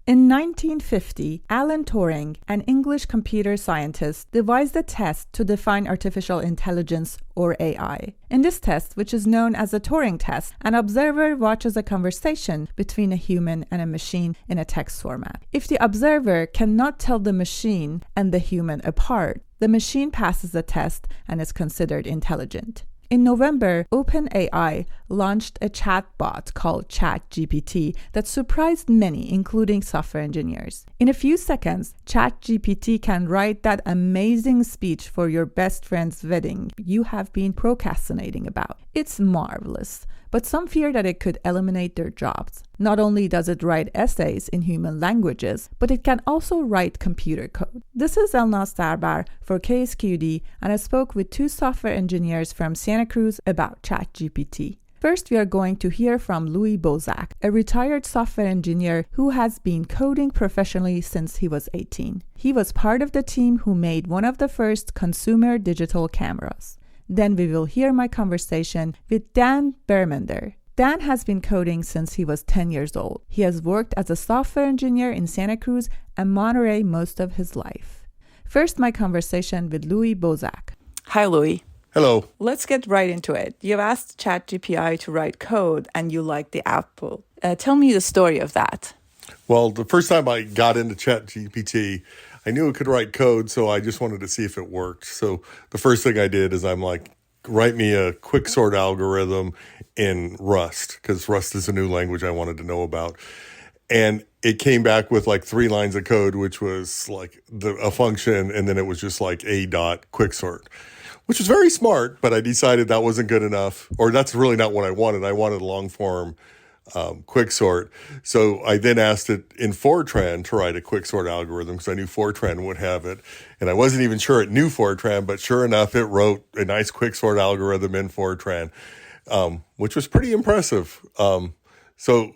In 1950, Alan Turing, an English computer scientist, devised a test to define artificial intelligence, or AI. In this test, which is known as the Turing test, an observer watches a conversation between a human and a machine in a text format. If the observer cannot tell the machine and the human apart, the machine passes the test and is considered intelligent. In November, OpenAI launched a chatbot called ChatGPT that surprised many, including software engineers. In a few seconds, ChatGPT can write that amazing speech for your best friend's wedding you have been procrastinating about. It's marvelous, but some fear that it could eliminate their jobs. Not only does it write essays in human languages, but it can also write computer code. This is Elnaz Sarber for KSQD, and I spoke with two software engineers from Santa Cruz about ChatGPT. First, we are going to hear from Louis Bozak, a retired software engineer who has been coding professionally since he was 18. He was part of the team who made one of the first consumer digital cameras. Then we will hear my conversation with Dan Bermender. Dan has been coding since he was 10 years old. He has worked as a software engineer in Santa Cruz and Monterey most of his life. First, my conversation with Louis Bozak. Hi, Louis. Hello. Let's get right into it. You've asked ChatGPT to write code and you like the output. Tell me the story of that. Well, the first time I got into ChatGPT, I knew it could write code, so I just wanted to see if it worked. So the first thing I did is I'm like, write me a quicksort algorithm in Rust, because Rust is a new language I wanted to know about. And it came back with like 3 lines of code, which was like a function, and then it was just like a dot quicksort, which was very smart, but I decided that wasn't good enough, or that's really not what I wanted. I wanted long form quicksort. So I then asked it in Fortran to write a quicksort algorithm because I knew Fortran would have it. And I wasn't even sure it knew Fortran, but sure enough, it wrote a nice quicksort algorithm in Fortran, which was pretty impressive. So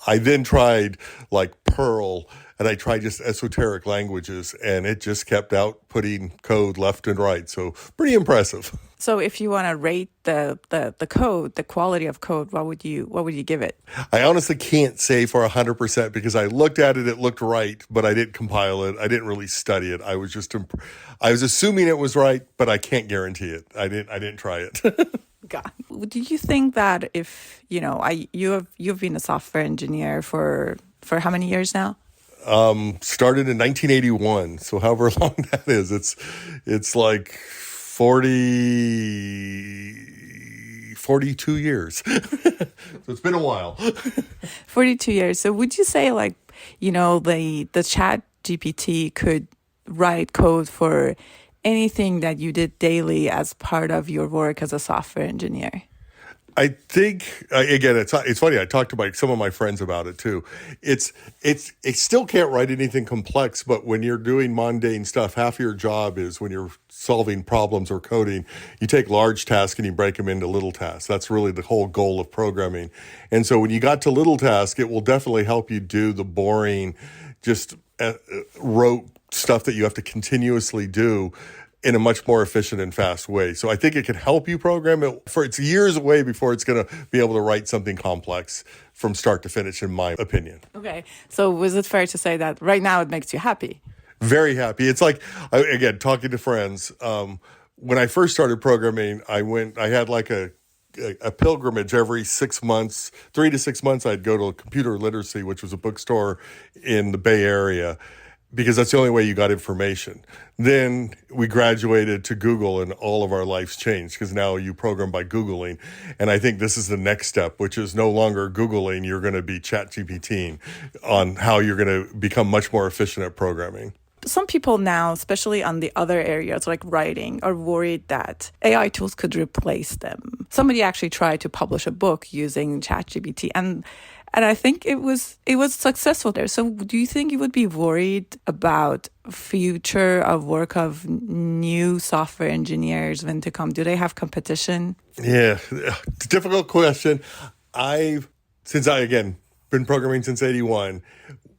I then tried like Perl, and I tried just esoteric languages, and it just kept outputting code left and right. So pretty impressive. So if you want to rate the code, the quality of code, what would you give it? I honestly can't say for 100% because I looked at it, it looked right, but I didn't compile it. I didn't really study it. I was assuming it was right, but I can't guarantee it. I didn't try it. God. Do you think that if, you've been a software engineer for how many years now? Started in 1981. So however long that is, it's like 42 years. So it's been a while. 42 years. So would you say the Chat GPT could write code for anything that you did daily as part of your work as a software engineer? I think, again, it's funny. I talked to some of my friends about it too. It still can't write anything complex, but when you're doing mundane stuff, half of your job is when you're solving problems or coding, you take large tasks and you break them into little tasks. That's really the whole goal of programming. And so when you got to little tasks, it will definitely help you do the boring, just rote stuff that you have to continuously do in a much more efficient and fast way. So I think it can help you program it. It's years away before it's going to be able to write something complex from start to finish, in my opinion. Okay. So was it fair to say that right now it makes you happy? Very happy. It's like, again, talking to friends. When I first started programming, I had like a pilgrimage every 6 months, 3 to 6 months. I'd go to Computer Literacy, which was a bookstore in the Bay Area, because that's the only way you got information. Then we graduated to Google and all of our lives changed because now you program by Googling. And I think this is the next step, which is no longer Googling. You're going to be ChatGPTing on how you're going to become much more efficient at programming. Some people now, especially on the other areas like writing, are worried that AI tools could replace them. Somebody actually tried to publish a book using ChatGPT, and I think it was successful there. So do you think you would be worried about future of work of new software engineers when to come? Do they have competition? Yeah, difficult question. Since I been programming since 81,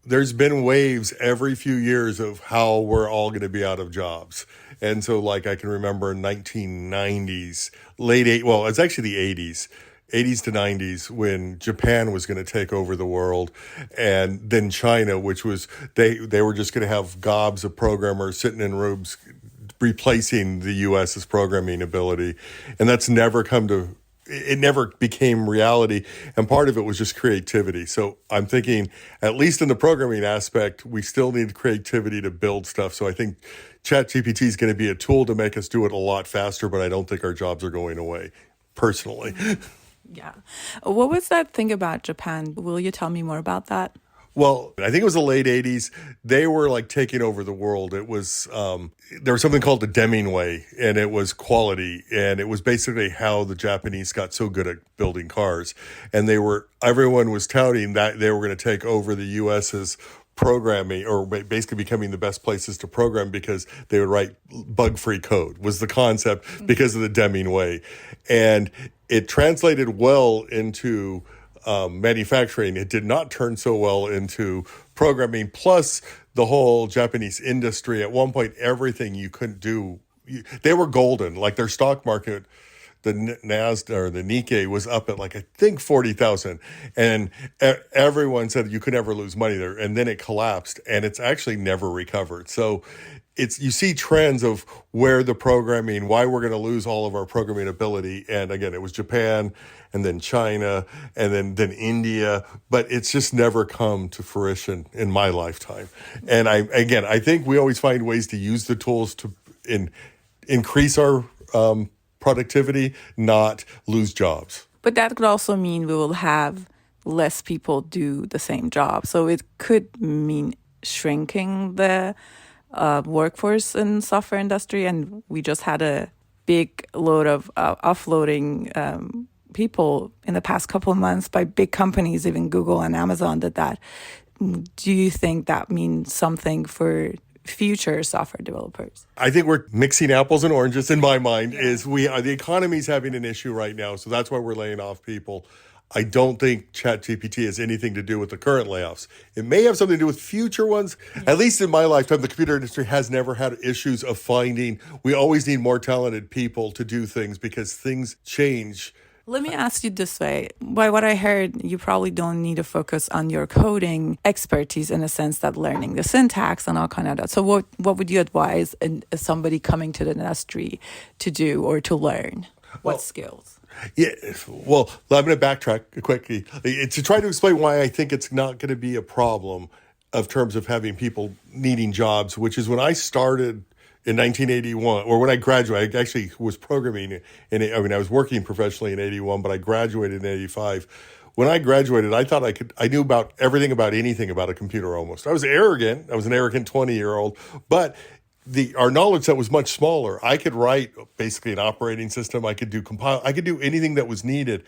there's been waves every few years of how we're all going to be out of jobs. And so I can remember in 1990s, it's actually the 80s. 80s to 90s when Japan was going to take over the world, and then China, which was they were just going to have gobs of programmers sitting in rooms replacing the US's programming ability. And that's never it never became reality. And part of it was just creativity. So I'm thinking, at least in the programming aspect, we still need creativity to build stuff. So I think ChatGPT is going to be a tool to make us do it a lot faster, but I don't think our jobs are going away, personally. Yeah. What was that thing about Japan? Will you tell me more about that? Well, I think it was the late 80s. They were like taking over the world. It was, there was something called the Deming Way, and it was quality. And it was basically how the Japanese got so good at building cars. And everyone was touting that they were going to take over the US's programming, or basically becoming the best places to program, because they would write bug-free code, was the concept, because of the Deming Way. And it translated well into manufacturing. It did not turn so well into programming. Plus, the whole Japanese industry, at one point, everything you couldn't do, they were golden. Like their stock market, the Nasdaq or the Nikkei, was up at like, I think 40,000. And everyone said you could never lose money there. And then it collapsed, and it's actually never recovered. So you see trends of where the programming, why we're going to lose all of our programming ability. And again, it was Japan, and then China, and then India, but it's just never come to fruition in my lifetime. And I think we always find ways to use the tools to increase our productivity, not lose jobs. But that could also mean we will have less people do the same job. So it could mean shrinking the workforce in software industry. And we just had a big load of offloading people in the past couple of months by big companies. Even Google and Amazon did that. Do you think that means something for future software developers? I think we're mixing apples and oranges in my mind. Is the economy's having an issue right now, so that's why we're laying off people. I don't think ChatGPT has anything to do with the current layoffs. It may have something to do with future ones. At least in my lifetime, the computer industry has never had issues of finding. We always need more talented people to do things because things change. Let me ask you this way. By what I heard, you probably don't need to focus on your coding expertise, in a sense that learning the syntax and all kind of that. So what would you advise somebody coming to the industry to do or to learn? What skills? Yeah, well, I'm going to backtrack quickly to try to explain why I think it's not going to be a problem of terms of having people needing jobs, which is when I started in 1981, or when I graduated. I actually was programming I was working professionally in 81, but I graduated in 85. When I graduated, I thought I knew about everything about anything about a computer almost. I was arrogant. I was an arrogant 20-year-old, but our knowledge set was much smaller. I could write basically an operating system. I could do compile. I could do anything that was needed.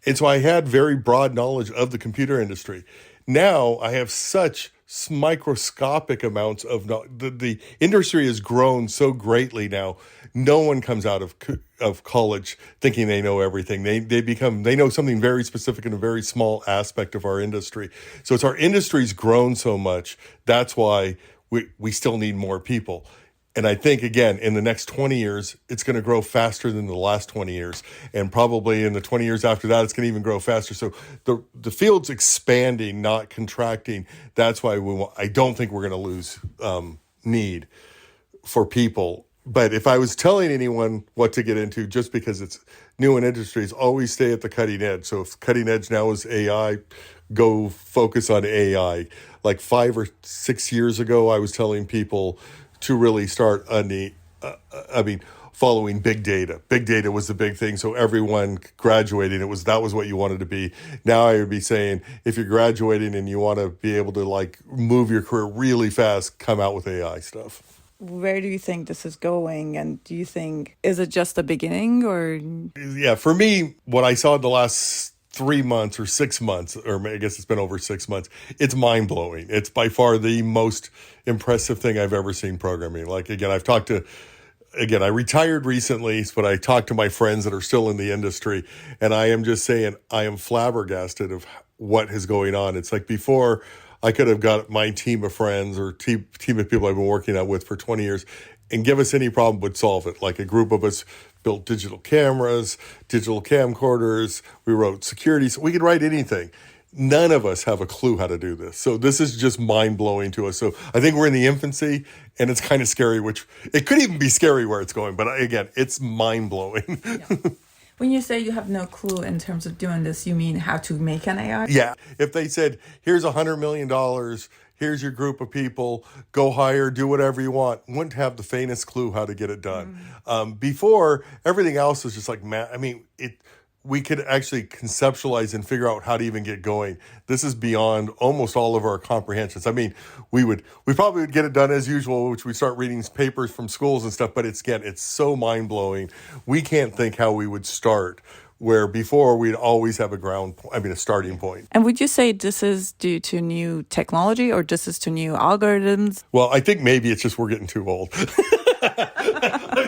And so I had very broad knowledge of the computer industry. Now I have such microscopic amounts of the industry has grown so greatly now. No one comes out of college thinking they know everything. They know something very specific in a very small aspect of our industry. So it's our industry's grown so much. That's why we still need more people. And I think, again, in the next 20 years, it's going to grow faster than the last 20 years. And probably in the 20 years after that, it's going to even grow faster. So the field's expanding, not contracting. That's why I don't think we're going to lose need for people. But if I was telling anyone what to get into, just because it's new in industries, always stay at the cutting edge. So if cutting edge now is AI, go focus on AI. Like 5 or 6 years ago, I was telling people to really start following big data. Big data was the big thing. So everyone graduating, that was what you wanted to be. Now I would be saying, if you're graduating and you want to be able to move your career really fast, come out with AI stuff. Where do you think this is going? And do you think, is it just the beginning or? Yeah, for me, what I saw in the last 3 months or 6 months, or I guess it's been over 6 months, it's mind-blowing. It's by far the most impressive thing I've ever seen programming. I retired recently, but I talked to my friends that are still in the industry, and I am just saying I am flabbergasted of what is going on. It's like before, I could have got my team of friends or team of people I've been working out with for 20 years and give us any problem, would solve it. Like a group of us built digital cameras, digital camcorders. We wrote security. So we could write anything. None of us have a clue how to do this. So this is just mind-blowing to us. So I think we're in the infancy, and it's kind of scary, which it could even be scary where it's going. But again, it's mind-blowing. Yeah. When you say you have no clue in terms of doing this, you mean how to make an AI? Yeah. If they said, here's $100 million, here's your group of people, go hire, do whatever you want, wouldn't have the faintest clue how to get it done. Before, everything else was just like, we could actually conceptualize and figure out how to even get going. This is beyond almost all of our comprehensions. I mean, we probably would get it done as usual, which we start reading papers from schools and stuff, but it's so mind-blowing. We can't think how we would start, where before we'd always have a starting point. And would you say this is due to new technology or this is to new algorithms? Well, I think maybe it's just we're getting too old.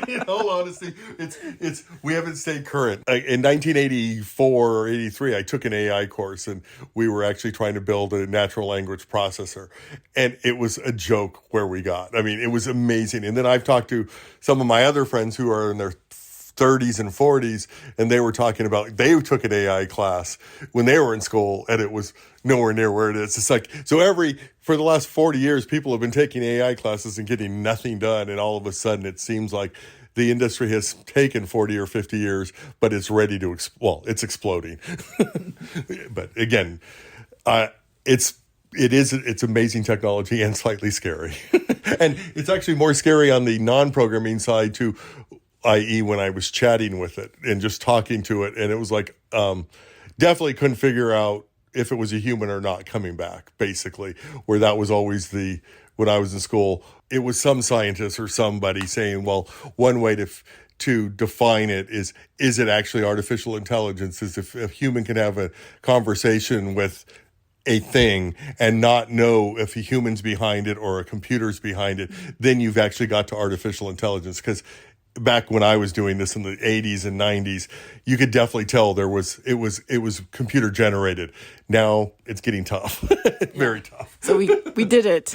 In all honesty, it's we haven't stayed current. In 1984 or 83, I took an AI course, and we were actually trying to build a natural language processor, and it was a joke where we got. I mean, it was amazing. And then I've talked to some of my other friends who are in their 30s and 40s, and they were talking about they took an AI class when they were in school, and it was nowhere near where it is. It's like, for the last 40 years, people have been taking AI classes and getting nothing done, and all of a sudden it seems like the industry has taken 40 or 50 years, but it's ready to, it's exploding. But again, it's amazing technology and slightly scary. And it's actually more scary on the non-programming side too, i.e. when I was chatting with it and just talking to it. And it was like, definitely couldn't figure out if it was a human or not coming back, basically, where that was always when I was in school, it was some scientist or somebody saying, well, one way to define it is it actually artificial intelligence? Is if a human can have a conversation with a thing and not know if a human's behind it or a computer's behind it, then you've actually got to artificial intelligence. Because back when I was doing this in the 80s and 90s, you could definitely tell it was computer generated. Now it's getting tough, very tough. So we did it.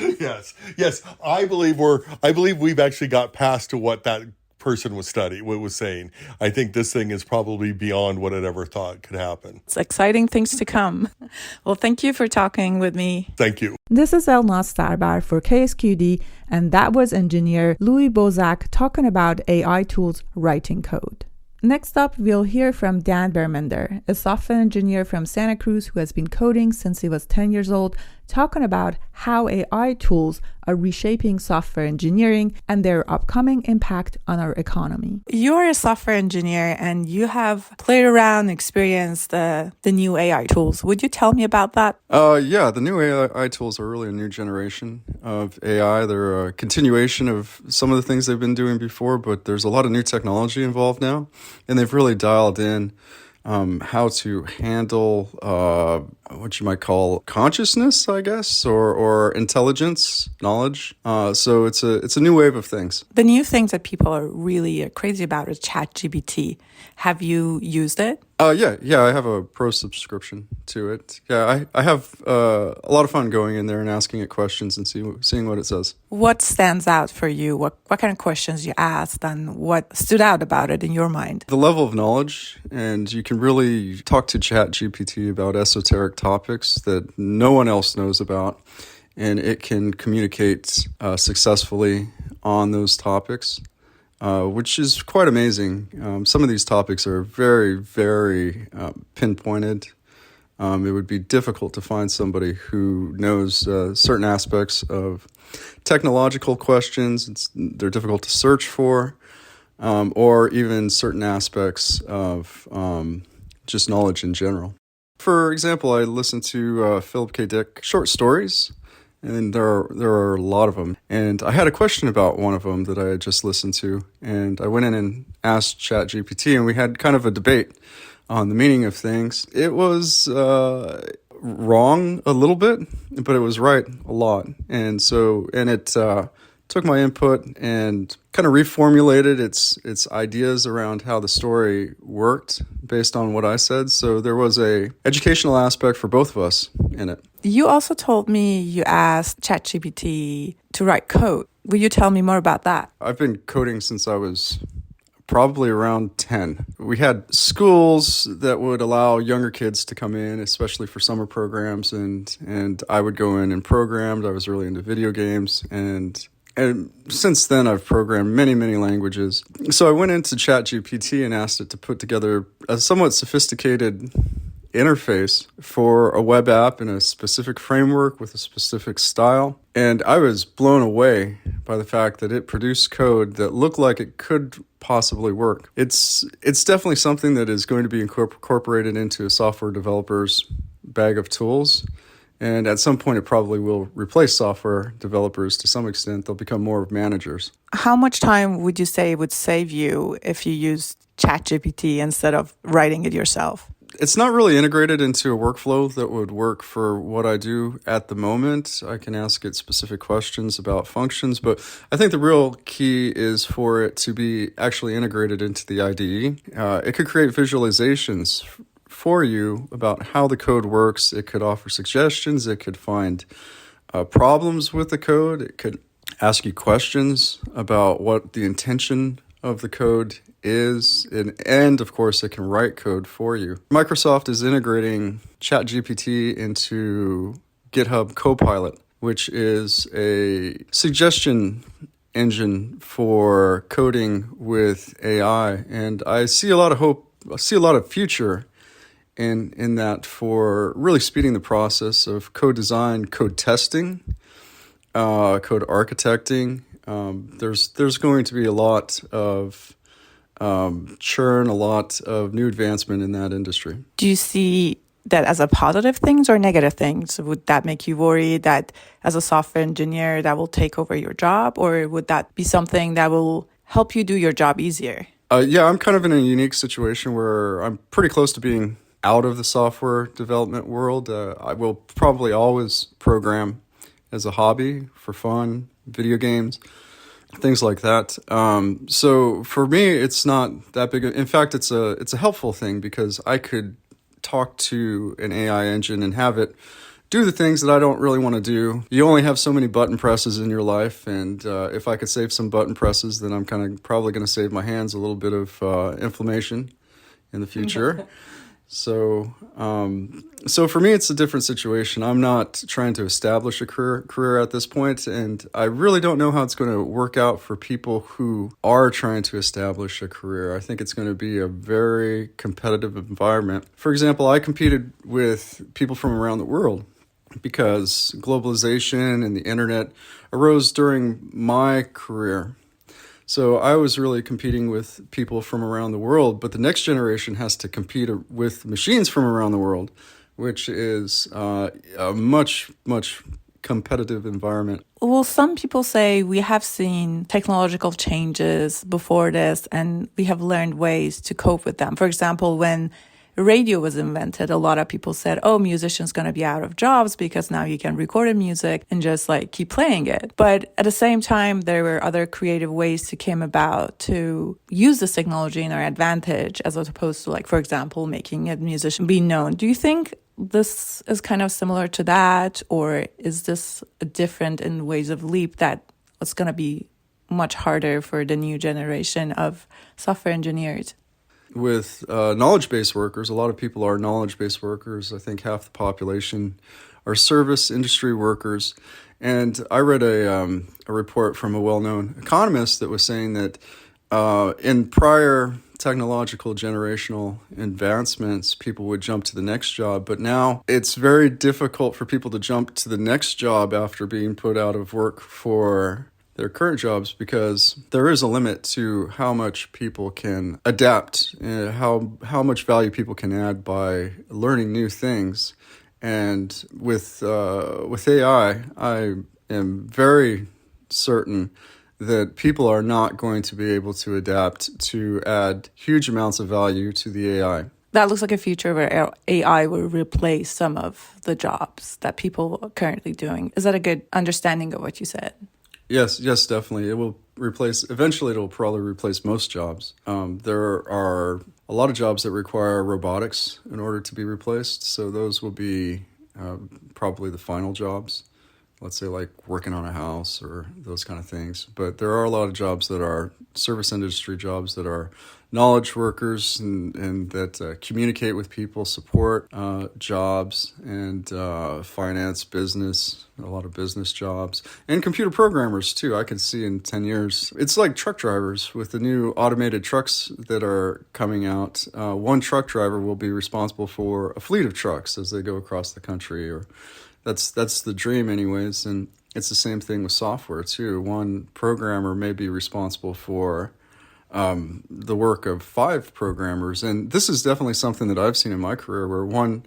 Yes. I believe we've actually got past to what that person was saying. I think this thing is probably beyond what I'd ever thought could happen. It's exciting things to come. Well, thank you for talking with me. Thank you. This is Elnaz Sarber for KSQD, and that was engineer Louis Bozak talking about AI tools writing code. Next up, we'll hear from Dan Bermender, a software engineer from Santa Cruz who has been coding since he was 10 years old, talking about how AI tools are reshaping software engineering and their upcoming impact on our economy. You're a software engineer and you have played around, experienced the new AI tools. Would you tell me about that? Yeah, the new AI tools are really a new generation of AI. They're a continuation of some of the things they've been doing before, but there's a lot of new technology involved now, and they've really dialed in how to handle what you might call consciousness, I guess, or intelligence, knowledge. So it's a new wave of things. The new things that people are really crazy about is ChatGPT. Have you used it? Yeah, I have a pro subscription to it. Yeah, I have a lot of fun going in there and asking it questions and seeing what it says. What stands out for you? What kind of questions you asked and what stood out about it in your mind? The level of knowledge, and you can really talk to ChatGPT about esoteric topics that no one else knows about, and it can communicate successfully on those topics. Which is quite amazing. Some of these topics are very, very pinpointed. It would be difficult to find somebody who knows certain aspects of technological questions. They're difficult to search for, or even certain aspects of just knowledge in general. For example, I listened to Philip K. Dick short stories, and there are a lot of them. And I had a question about one of them that I had just listened to, and I went in and asked ChatGPT, and we had kind of a debate on the meaning of things. It was wrong a little bit, but it was right a lot. And it took my input and kind of reformulated its ideas around how the story worked based on what I said. So there was a educational aspect for both of us in it. You also told me you asked ChatGPT to write code. Will you tell me more about that? I've been coding since I was probably around 10. We had schools that would allow younger kids to come in, especially for summer programs, and I would go in and programmed. I was really into video games, and since then I've programmed many, many languages. So I went into ChatGPT and asked it to put together a somewhat sophisticated interface for a web app in a specific framework with a specific style. And I was blown away by the fact that it produced code that looked like it could possibly work. It's definitely something that is going to be incorporated into a software developer's bag of tools. And at some point, it probably will replace software developers to some extent. They'll become more of managers. How much time would you say it would save you if you used ChatGPT instead of writing it yourself? It's not really integrated into a workflow that would work for what I do at the moment. I can ask it specific questions about functions, but I think the real key is for it to be actually integrated into the IDE. It could create visualizations for you about how the code works. It could offer suggestions. It could find problems with the code. It could ask you questions about what the intention of the code is, and of course it can write code for you. Microsoft is integrating ChatGPT into GitHub Copilot, which is a suggestion engine for coding with AI, and I see a lot of hope. I see a lot of future in that for really speeding the process of code design, code testing, code architecting. There's going to be a lot of churn, a lot of new advancement in that industry. Do you see that as a positive things or negative things? Would that make you worry that as a software engineer that will take over your job, or would that be something that will help you do your job easier? Yeah, I'm kind of in a unique situation where I'm pretty close to being out of the software development world. I will probably always program as a hobby for fun, video games, things like that. So for me, it's not that big. In fact, it's a helpful thing because I could talk to an AI engine and have it do the things that I don't really want to do. You only have so many button presses in your life, and if I could save some button presses, then I'm kind of probably going to save my hands a little bit of inflammation in the future. So for me, it's a different situation. I'm not trying to establish a career at this point, and I really don't know how it's going to work out for people who are trying to establish a career. I think it's going to be a very competitive environment. For example, I competed with people from around the world because globalization and the internet arose during my career. So I was really competing with people from around the world, but the next generation has to compete with machines from around the world, which is a much, much competitive environment. Well, some people say we have seen technological changes before this, and we have learned ways to cope with them. For example, when radio was invented, a lot of people said, oh, musicians going to be out of jobs because now you can record a music and just like keep playing it. But at the same time, there were other creative ways to came about to use this technology in our advantage, as opposed to, like, for example, making a musician be known. Do you think this is kind of similar to that, or is this different in ways of leap that it's going to be much harder for the new generation of software engineers? With knowledge-based workers, a lot of people are knowledge-based workers. I think half the population are service industry workers. And I read a report from a well-known economist that was saying that in prior technological generational advancements, people would jump to the next job. But now it's very difficult for people to jump to the next job after being put out of work for their current jobs, because there is a limit to how much people can adapt, how much value people can add by learning new things. And with AI, I am very certain that people are not going to be able to adapt to add huge amounts of value to the AI. That looks like a future where AI will replace some of the jobs that people are currently doing. Is that a good understanding of what you said? Yes, definitely. Eventually it will probably replace most jobs. There are a lot of jobs that require robotics in order to be replaced. So those will be probably the final jobs, let's say like working on a house or those kind of things. But there are a lot of jobs that are service industry jobs that are knowledge workers and that communicate with people, support jobs, and finance, business, a lot of business jobs, and computer programmers too. I can see in 10 years, it's like truck drivers with the new automated trucks that are coming out. One truck driver will be responsible for a fleet of trucks as they go across the country, or that's the dream anyways. And it's the same thing with software too. One programmer may be responsible for the work of 5 programmers. And this is definitely something that I've seen in my career, where one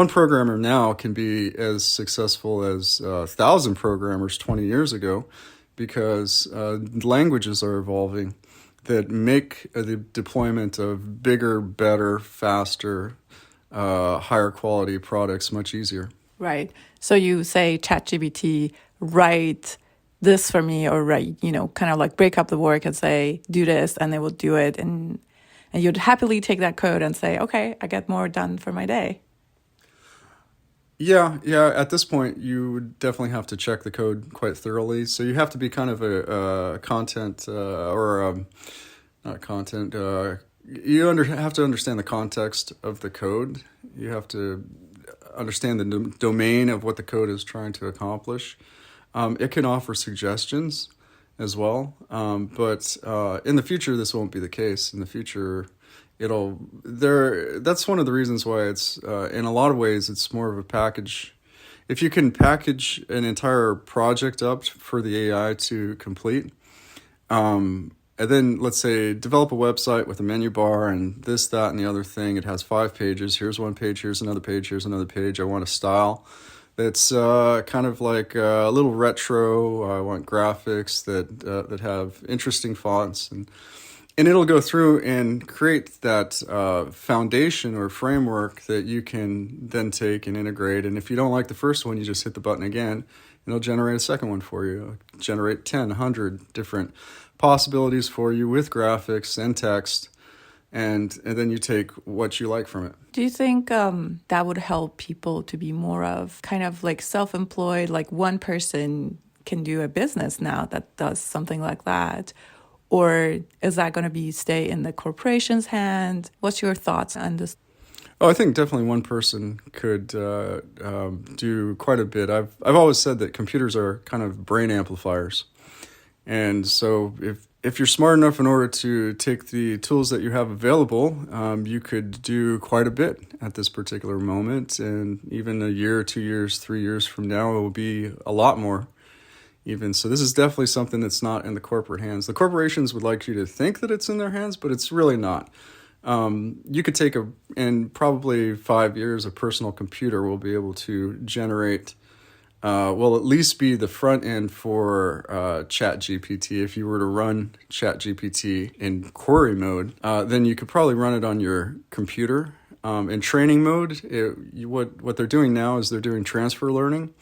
programmer now can be as successful as 1,000 programmers 20 years ago, because languages are evolving that make the deployment of bigger, better, faster, higher quality products much easier. Right. So you say ChatGPT, write this for me, or write, kind of like break up the work and say, do this, and they will do it. And you'd happily take that code and say, okay, I get more done for my day. Yeah. At this point, you would definitely have to check the code quite thoroughly. So you have to be kind of a content not content. You have to understand the context of the code. You have to understand the domain of what the code is trying to accomplish. It can offer suggestions as well, but in the future, this won't be the case. In the future, that's one of the reasons why it's, in a lot of ways, it's more of a package. If you can package an entire project up for the AI to complete, and then let's say develop a website with a menu bar and this, that, and the other thing. It has 5 pages. Here's one page. Here's another page. Here's another page. I want a style that's kind of like a little retro. I want graphics that have interesting fonts, and it'll go through and create that foundation or framework that you can then take and integrate. And if you don't like the first one, you just hit the button again, and it'll generate a second one for you. It'll generate 10, 100 different possibilities for you with graphics and text. And then you take what you like from it. Do you think that would help people to be more of kind of like self-employed, like one person can do a business now that does something like that? Or is that going to stay in the corporation's hand? What's your thoughts on this? Oh, I think definitely one person could do quite a bit. I've always said that computers are kind of brain amplifiers. And so if you're smart enough in order to take the tools that you have available, you could do quite a bit at this particular moment. And even a year, 2 years, 3 years from now, it will be a lot more even. So this is definitely something that's not in the corporate hands. The corporations would like you to think that it's in their hands, but it's really not. You could take in probably 5 years, a personal computer will be able to generate will at least be the front end for ChatGPT. If you were to run ChatGPT in query mode, then you could probably run it on your computer. In training mode, what they're doing now is they're doing transfer learning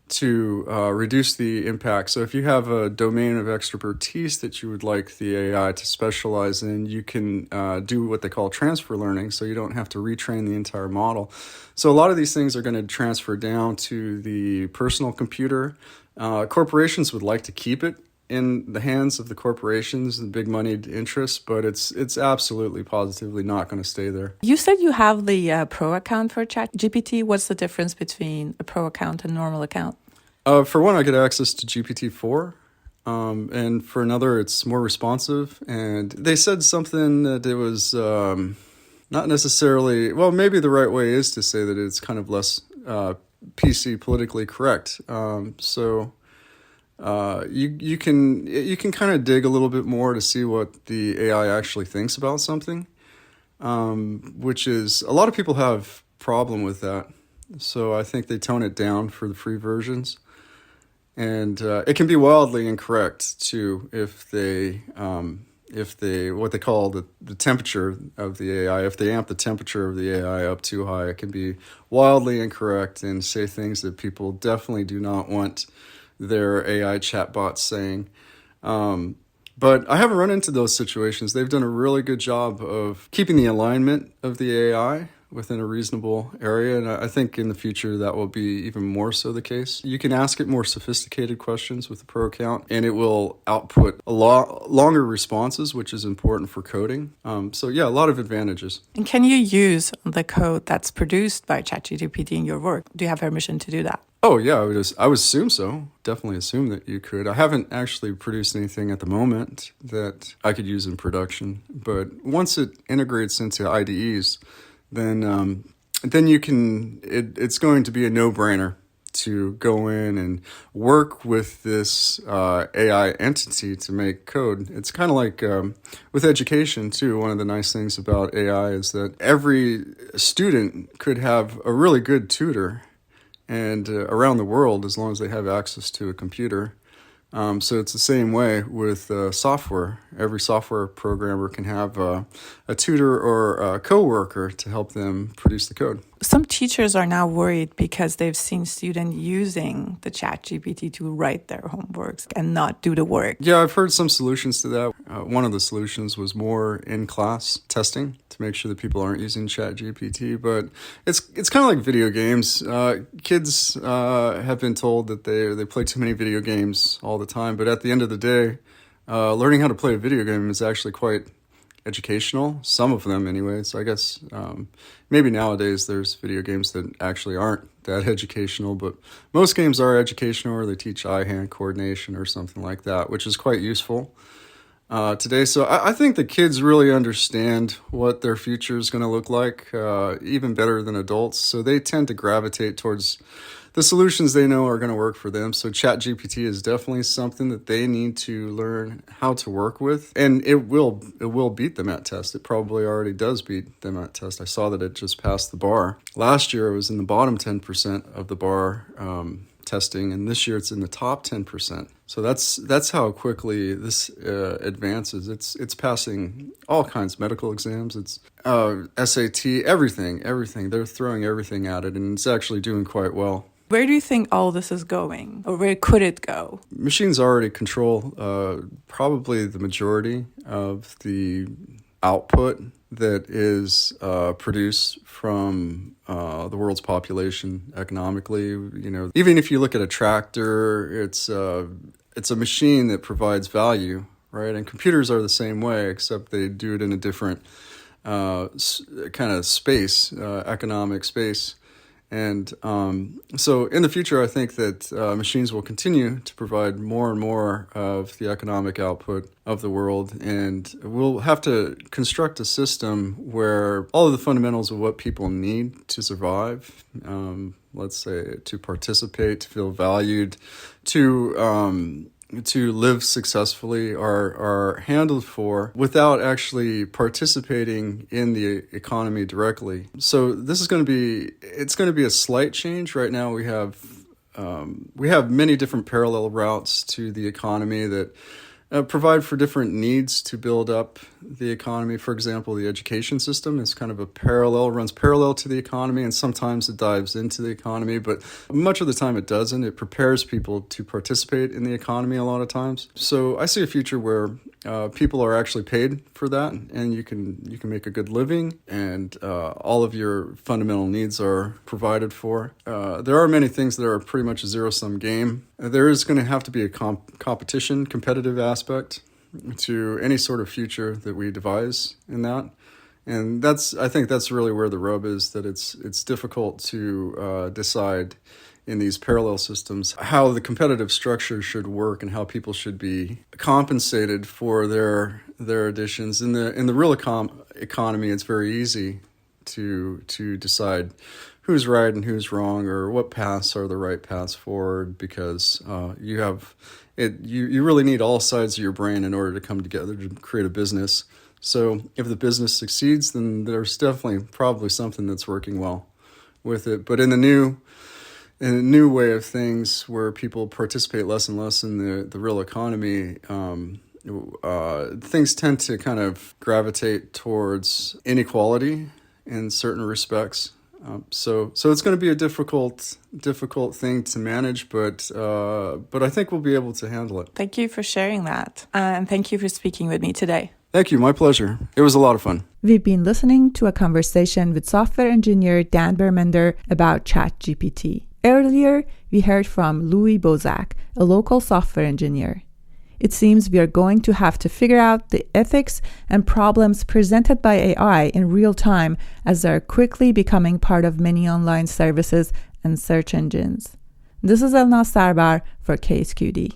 to reduce the impact. So if you have a domain of expertise that you would like the AI to specialize in, you can do what they call transfer learning, so you don't have to retrain the entire model. So a lot of these things are going to transfer down to the personal computer. Corporations would like to keep it in the hands of the corporations and big moneyed interests, but it's absolutely positively not going to stay there. You said you have the pro account for ChatGPT. What's the difference between a pro account and normal account? For one, I get access to GPT-4, and for another, it's more responsive. And they said something that it was not necessarily, well, maybe the right way is to say that it's kind of less PC politically correct. So you can kind of dig a little bit more to see what the AI actually thinks about something, which is, a lot of people have problem with that. So I think they tone it down for the free versions. And it can be wildly incorrect too if they what they call the temperature of the AI, if they amp the temperature of the AI up too high, it can be wildly incorrect and say things that people definitely do not want their AI chatbots saying. But I haven't run into those situations. They've done a really good job of keeping the alignment of the AI within a reasonable area. And I think in the future that will be even more so the case. You can ask it more sophisticated questions with the Pro account, and it will output a lot longer responses, which is important for coding. So yeah, a lot of advantages. And can you use the code that's produced by ChatGPT in your work? Do you have permission to do that? Oh yeah, I would assume so. Definitely assume that you could. I haven't actually produced anything at the moment that I could use in production, but once it integrates into IDEs, then you can. It's going to be a no-brainer to go in and work with this AI entity to make code. It's kind of like with education too. One of the nice things about AI is that every student could have a really good tutor, and around the world, as long as they have access to a computer. So it's the same way with software. Every software programmer can have a tutor or a coworker to help them produce the code. Some teachers are now worried because they've seen students using the ChatGPT to write their homeworks and not do the work. Yeah, I've heard some solutions to that. One of the solutions was more in-class testing to make sure that people aren't using ChatGPT. But it's kind of like video games. Kids have been told that they play too many video games all the time. But at the end of the day, learning how to play a video game is actually quite educational. Some of them anyways. I guess maybe nowadays there's video games that actually aren't that educational, but most games are educational, or they teach eye-hand coordination or something like that, which is quite useful today. So I think the kids really understand what their future is going to look like, even better than adults. So they tend to gravitate towards the solutions they know are going to work for them. So ChatGPT is definitely something that they need to learn how to work with, and it will beat them at test. It probably already does beat them at test. I saw that it just passed the bar. Last year it was in the bottom 10% of the bar testing, and this year it's in the top 10%. So that's how quickly this advances. It's passing all kinds of medical exams. It's SAT, everything. They're throwing everything at it, and it's actually doing quite well. Where do you think all this is going, or where could it go? Machines already control probably the majority of the output that is produced from the world's population economically. You know, even if you look at a tractor, it's a machine that provides value, right? And computers are the same way, except they do it in a different kind of space, economic space. And so in the future, I think that machines will continue to provide more and more of the economic output of the world. And we'll have to construct a system where all of the fundamentals of what people need to survive, let's say to participate, to feel valued, to live successfully are handled for without actually participating in the economy directly. So this is going to be a slight change. Right now we have many different parallel routes to the economy that provide for different needs to build up the economy. For example, the education system is kind of runs parallel to the economy, and sometimes it dives into the economy, but much of the time it doesn't. It prepares people to participate in the economy a lot of times. So I see a future where people are actually paid for that, and you can make a good living, and all of your fundamental needs are provided for. There are many things that are pretty much a zero-sum game. There is going to have to be a competitive aspect to any sort of future that we devise in that. And I think that's really where the rub is, that it's difficult to decide in these parallel systems how the competitive structure should work and how people should be compensated for their additions. In the real economy, it's very easy to decide who's right and who's wrong, or what paths are the right paths forward, because you really need all sides of your brain in order to come together to create a business. So if the business succeeds, then there's definitely probably something that's working well with it. But in the new way of things, where people participate less and less in the real economy, things tend to kind of gravitate towards inequality in certain respects. So it's going to be a difficult thing to manage, but I think we'll be able to handle it. Thank you for sharing that, and thank you for speaking with me today. Thank you. My pleasure. It was a lot of fun. We've been listening to a conversation with software engineer Dan Bermender about ChatGPT. Earlier, we heard from Louis Bozak, a local software engineer. It seems we are going to have to figure out the ethics and problems presented by AI in real time as they are quickly becoming part of many online services and search engines. This is Elnaz Sarber for KSQD.